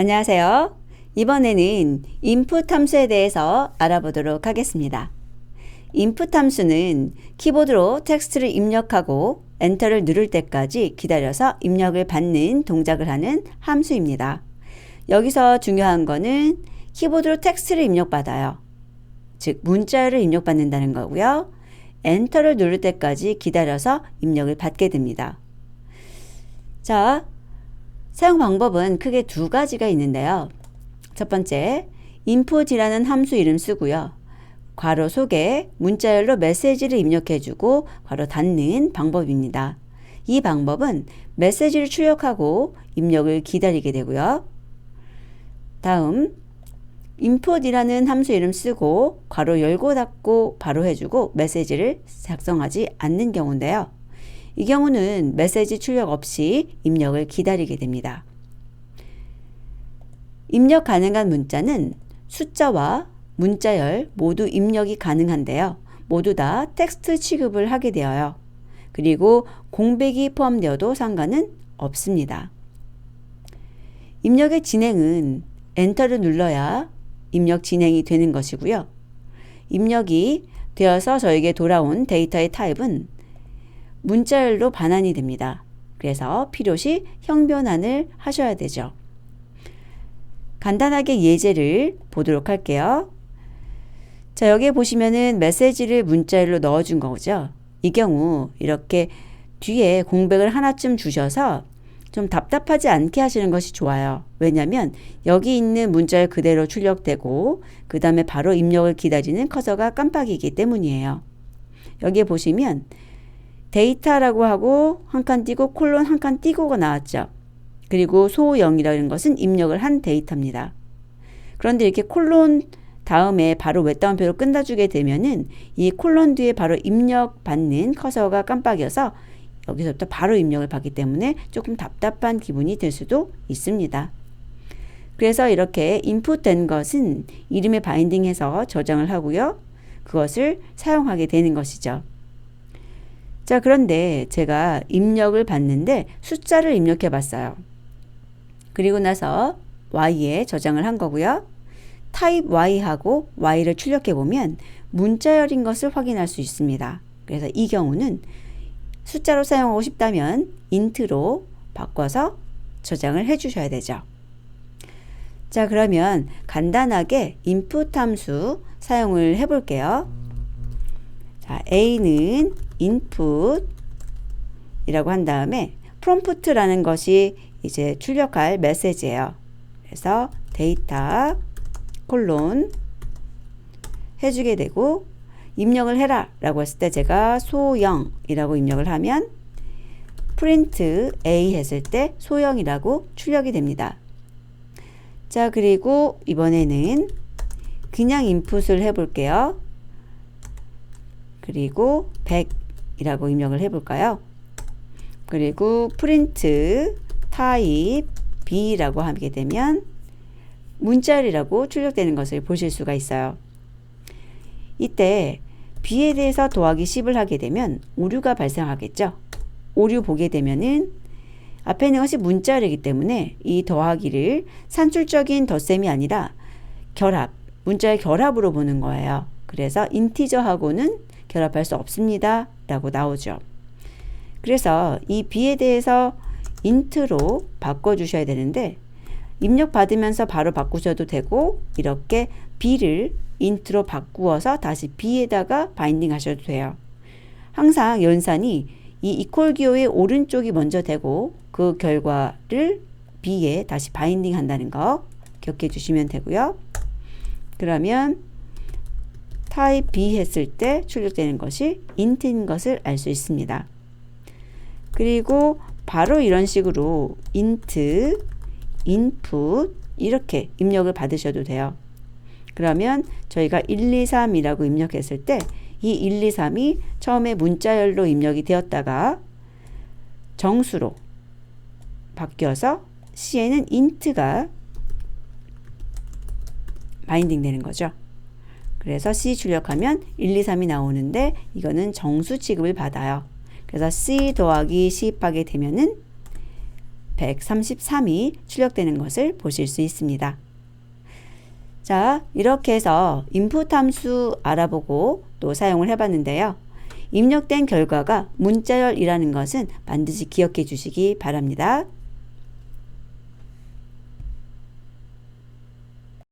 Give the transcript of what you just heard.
안녕하세요. 이번에는 input 함수에 대해서 알아보도록 하겠습니다. input 함수는 키보드로 텍스트를 입력하고 엔터를 누를 때까지 기다려서 입력을 받는 동작을 하는 함수입니다. 여기서 중요한 거는 키보드로 텍스트를 입력받아요. 즉 문자를 입력받는다는 거고요. 엔터를 누를 때까지 기다려서 입력을 받게 됩니다. 자, 사용 방법은 크게 두 가지가 있는데요. 첫 번째, input이라는 함수 이름 쓰고요. 괄호 속에 문자열로 메시지를 입력해주고 괄호 닫는 방법입니다. 이 방법은 메시지를 출력하고 입력을 기다리게 되고요. 다음, input이라는 함수 이름 쓰고 괄호 열고 닫고 바로 해주고 메시지를 작성하지 않는 경우인데요. 이 경우는 메시지 출력 없이 입력을 기다리게 됩니다. 입력 가능한 문자는 숫자와 문자열 모두 입력이 가능한데요. 모두 다 텍스트 취급을 하게 되어요. 그리고 공백이 포함되어도 상관은 없습니다. 입력의 진행은 엔터를 눌러야 입력 진행이 되는 것이고요. 입력이 되어서 저에게 돌아온 데이터의 타입은 문자열로 반환이 됩니다. 그래서 필요시 형변환을 하셔야 되죠. 간단하게 예제를 보도록 할게요. 자, 여기에 보시면은 메시지를 문자열로 넣어준 거죠. 이 경우 이렇게 뒤에 공백을 하나쯤 주셔서 좀 답답하지 않게 하시는 것이 좋아요. 왜냐하면 여기 있는 문자열 그대로 출력되고 그 다음에 바로 입력을 기다리는 커서가 깜빡이기 때문이에요. 여기에 보시면 데이터라고 하고 한 칸 띄고 콜론 한 칸 띄고가 나왔죠. 그리고 소0이라는 것은 입력을 한 데이터입니다. 그런데 이렇게 콜론 다음에 바로 웹다운표로 끝나주게 되면은 이 콜론 뒤에 바로 입력 받는 커서가 깜빡여서 여기서부터 바로 입력을 받기 때문에 조금 답답한 기분이 들 수도 있습니다. 그래서 이렇게 인풋된 것은 이름에 바인딩해서 저장을 하고요. 그것을 사용하게 되는 것이죠. 자, 그런데 제가 입력을 받는데 숫자를 입력해 봤어요. 그리고 나서 y에 저장을 한 거고요. 타입 y하고 y를 출력해 보면 문자열인 것을 확인할 수 있습니다. 그래서 이 경우는 숫자로 사용하고 싶다면 int로 바꿔서 저장을 해 주셔야 되죠. 자, 그러면 간단하게 input 함수 사용을 해 볼게요. 자, a는 input 이라고 한 다음에 prompt라는 것이 이제 출력할 메시지예요. 그래서 데이터 콜론 해주게 되고 입력을 해라 라고 했을 때 제가 소0 이라고 입력을 하면 print a 했을 때 소0이라고 출력이 됩니다. 자, 그리고 이번에는 그냥 인풋을 해 볼게요. 그리고 100이라고 입력을 해 볼까요? 그리고 print type b라고 하게 되면 문자열이라고 출력되는 것을 보실 수가 있어요. 이때 b에 대해서 더하기 10을 하게 되면 오류가 발생하겠죠. 오류 보게 되면은 앞에 있는 것이 문자열이기 때문에 이 더하기를 산술적인 덧셈이 아니라 결합, 문자열 결합으로 보는 거예요. 그래서 인티저하고는 결합할 수 없습니다 라고 나오죠. 그래서 이 b에 대해서 int로 바꿔주셔야 되는데 입력 받으면서 바로 바꾸셔도 되고 이렇게 b를 int로 바꾸어서 다시 b에다가 바인딩 하셔도 돼요. 항상 연산이 이 이퀄 기호의 오른쪽이 먼저 되고 그 결과를 b에 다시 바인딩 한다는 거 기억해 주시면 되고요. 그러면 타입 b 했을 때 출력되는 것이 int인 것을 알 수 있습니다. 그리고 바로 이런 식으로 int, input 이렇게 입력을 받으셔도 돼요. 그러면 저희가 1, 2, 3이라고 입력했을 때 이 1, 2, 3이 처음에 문자열로 입력이 되었다가 정수로 바뀌어서 C에는 int가 바인딩 되는 거죠. 그래서 C 출력하면 1, 2, 3이 나오는데 이거는 정수 취급을 받아요. 그래서 C 더하기 C 하게 되면은 133이 출력되는 것을 보실 수 있습니다. 자, 이렇게 해서 인풋 함수 알아보고 또 사용을 해봤는데요. 입력된 결과가 문자열이라는 것은 반드시 기억해 주시기 바랍니다.